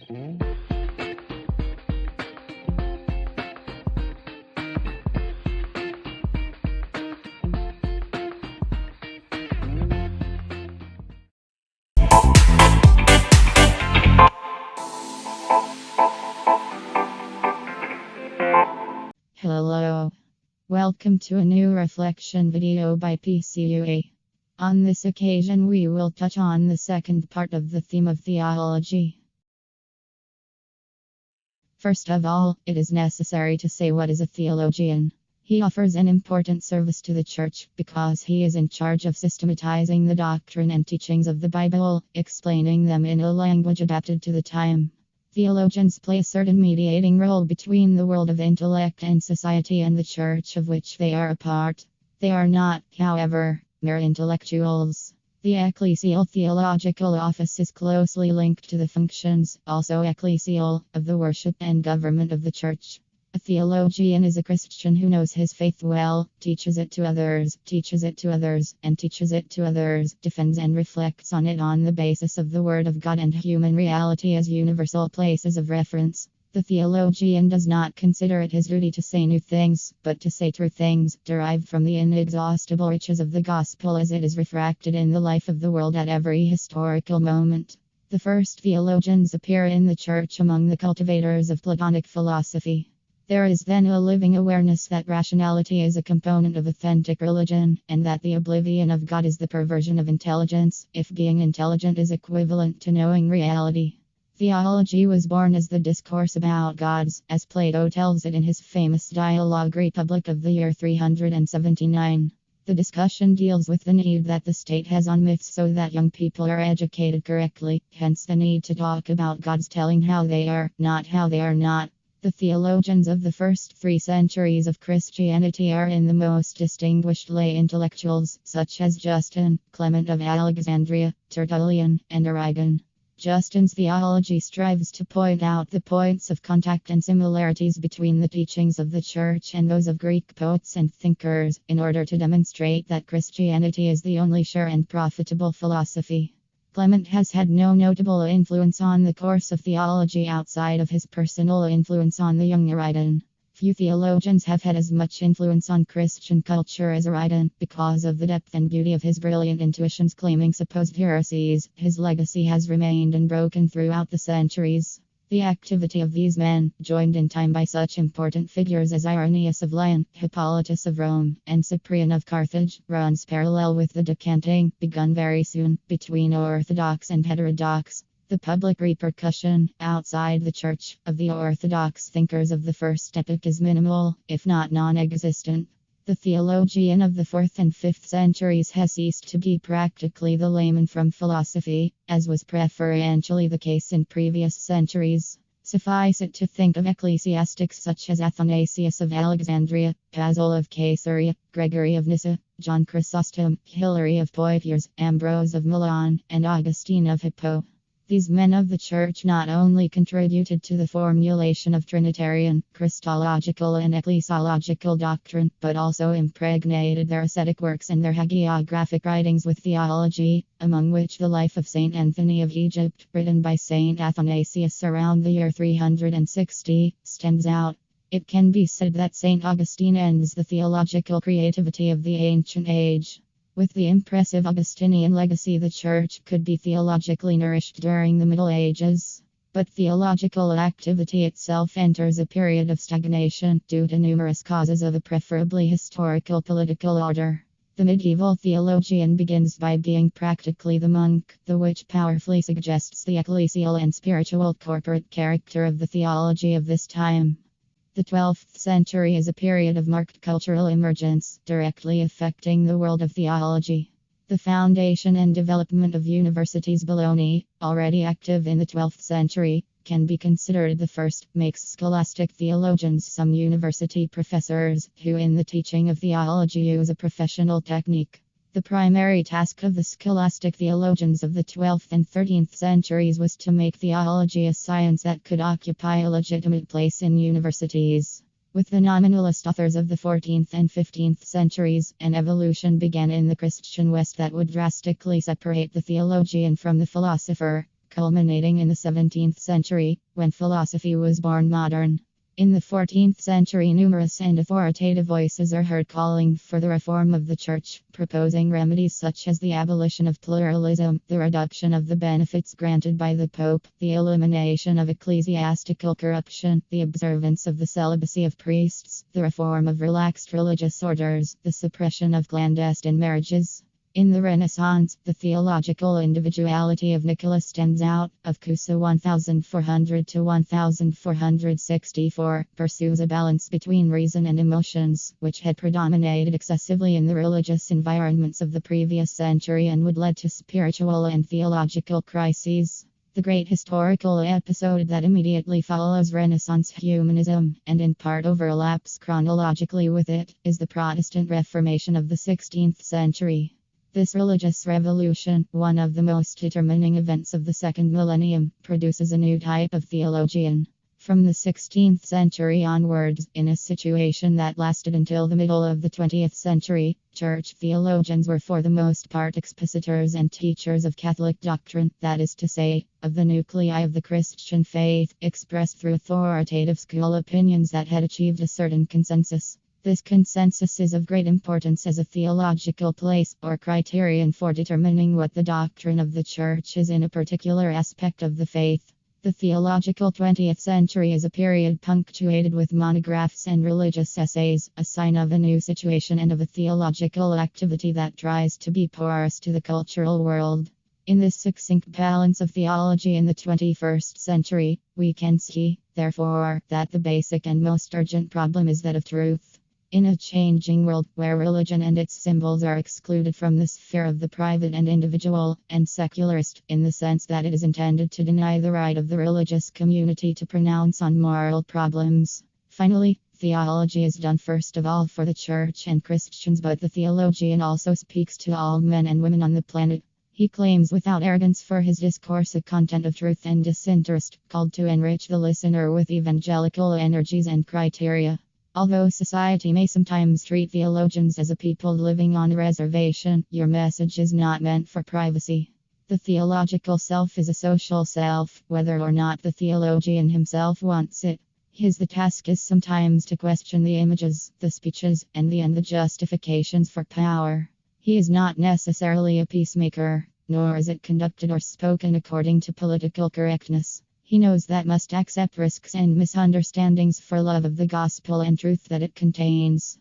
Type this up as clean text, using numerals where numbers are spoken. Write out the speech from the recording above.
Hello. Welcome to a new reflection video by PCUA. On this occasion, we will touch on the second part of the theme of theology. First of all, it is necessary to say what is a theologian. He offers an important service to the church because he is in charge of systematizing the doctrine and teachings of the Bible, explaining them in a language adapted to the time. Theologians play a certain mediating role between the world of intellect and society and the church of which they are a part. They are not, however, mere intellectuals. The ecclesial theological office is closely linked to the functions, also ecclesial, of the worship and government of the church. A theologian is a Christian who knows his faith well, teaches it to others, and teaches it to others, defends and reflects on it on the basis of the Word of God and human reality as universal places of reference. The theologian does not consider it his duty to say new things, but to say true things, derived from the inexhaustible riches of the gospel as it is refracted in the life of the world at every historical moment. The first theologians appear in the church among the cultivators of Platonic philosophy. There is then a living awareness that rationality is a component of authentic religion, and that the oblivion of God is the perversion of intelligence, if being intelligent is equivalent to knowing reality. Theology was born as the discourse about gods, as Plato tells it in his famous dialogue Republic of the year 379. The discussion deals with the need that the state has on myths so that young people are educated correctly, hence the need to talk about gods telling how they are, not how they are not. The theologians of the first 3 centuries of Christianity are in the most distinguished lay intellectuals, such as Justin, Clement of Alexandria, Tertullian, and Origen. Justin's theology strives to point out the points of contact and similarities between the teachings of the Church and those of Greek poets and thinkers, in order to demonstrate that Christianity is the only sure and profitable philosophy. Clement has had no notable influence on the course of theology outside of his personal influence on the young Origen. Few theologians have had as much influence on Christian culture as Origen, because of the depth and beauty of his brilliant intuitions claiming supposed heresies. His legacy has remained unbroken throughout the centuries. The activity of these men, joined in time by such important figures as Irenaeus of Lyon, Hippolytus of Rome, and Cyprian of Carthage, runs parallel with the decanting, begun very soon, between orthodox and heterodox. The public repercussion, outside the church, of the orthodox thinkers of the first epoch is minimal, if not non-existent. The theologian of the 4th and 5th centuries has ceased to be practically the layman from philosophy, as was preferentially the case in previous centuries. Suffice it to think of ecclesiastics such as Athanasius of Alexandria, Basil of Caesarea, Gregory of Nyssa, John Chrysostom, Hilary of Poitiers, Ambrose of Milan, and Augustine of Hippo. These men of the Church not only contributed to the formulation of Trinitarian, Christological, and ecclesiological doctrine, but also impregnated their ascetic works and their hagiographic writings with theology, among which the Life of Saint Anthony of Egypt, written by Saint Athanasius around the year 360, stands out. It can be said that Saint Augustine ends the theological creativity of the ancient age. With the impressive Augustinian legacy, the Church could be theologically nourished during the Middle Ages. But theological activity itself enters a period of stagnation due to numerous causes of a preferably historical political order. The medieval theologian begins by being practically the monk, the which powerfully suggests the ecclesial and spiritual corporate character of the theology of this time. The 12th century is a period of marked cultural emergence, directly affecting the world of theology. The foundation and development of universities Bologna, already active in the 12th century, can be considered the first, makes scholastic theologians some university professors, who in the teaching of theology use a professional technique. The primary task of the scholastic theologians of the 12th and 13th centuries was to make theology a science that could occupy a legitimate place in universities. With the nominalist authors of the 14th and 15th centuries, an evolution began in the Christian West that would drastically separate the theologian from the philosopher. culminating in the 17th century, when philosophy was born modern. In the 14th century, numerous and authoritative voices are heard calling for the reform of the Church, proposing remedies such as the abolition of pluralism, the reduction of the benefits granted by the Pope, the elimination of ecclesiastical corruption, the observance of the celibacy of priests, the reform of relaxed religious orders, the suppression of clandestine marriages. In the Renaissance, the theological individuality of Nicholas stands out. Of Cusa 1400 to 1464, pursues a balance between reason and emotions, which had predominated excessively in the religious environments of the previous century and would lead to spiritual and theological crises. The great historical episode that immediately follows Renaissance humanism, and in part overlaps chronologically with it, is the Protestant Reformation of the 16th century. This religious revolution, one of the most determining events of the second millennium, produces a new type of theologian. From the 16th century onwards, in a situation that lasted until the middle of the 20th century, church theologians were for the most part expositors and teachers of Catholic doctrine, that is to say, of the nuclei of the Christian faith, expressed through authoritative school opinions that had achieved a certain consensus. This consensus is of great importance as a theological place or criterion for determining what the doctrine of the Church is in a particular aspect of the faith. The theological 20th century is a period punctuated with monographs and religious essays, a sign of a new situation and of a theological activity that tries to be porous to the cultural world. In this succinct balance of theology in the 21st century, we can see, therefore, that the basic and most urgent problem is that of truth. In a changing world where religion and its symbols are excluded from the sphere of the private and individual, and secularist in the sense that it is intended to deny the right of the religious community to pronounce on moral problems. Finally, theology is done first of all for the Church and Christians, but the theologian also speaks to all men and women on the planet. He claims without arrogance for his discourse a content of truth and disinterest, called to enrich the listener with evangelical energies and criteria. Although society may sometimes treat theologians as a people living on a reservation, your message is not meant for privacy. The theological self is a social self, whether or not the theologian himself wants it. The task is sometimes to question the images, the speeches, and the justifications for power. He is not necessarily a peacemaker, nor is it conducted or spoken according to political correctness. He knows that must accept risks and misunderstandings for love of the gospel and truth that it contains.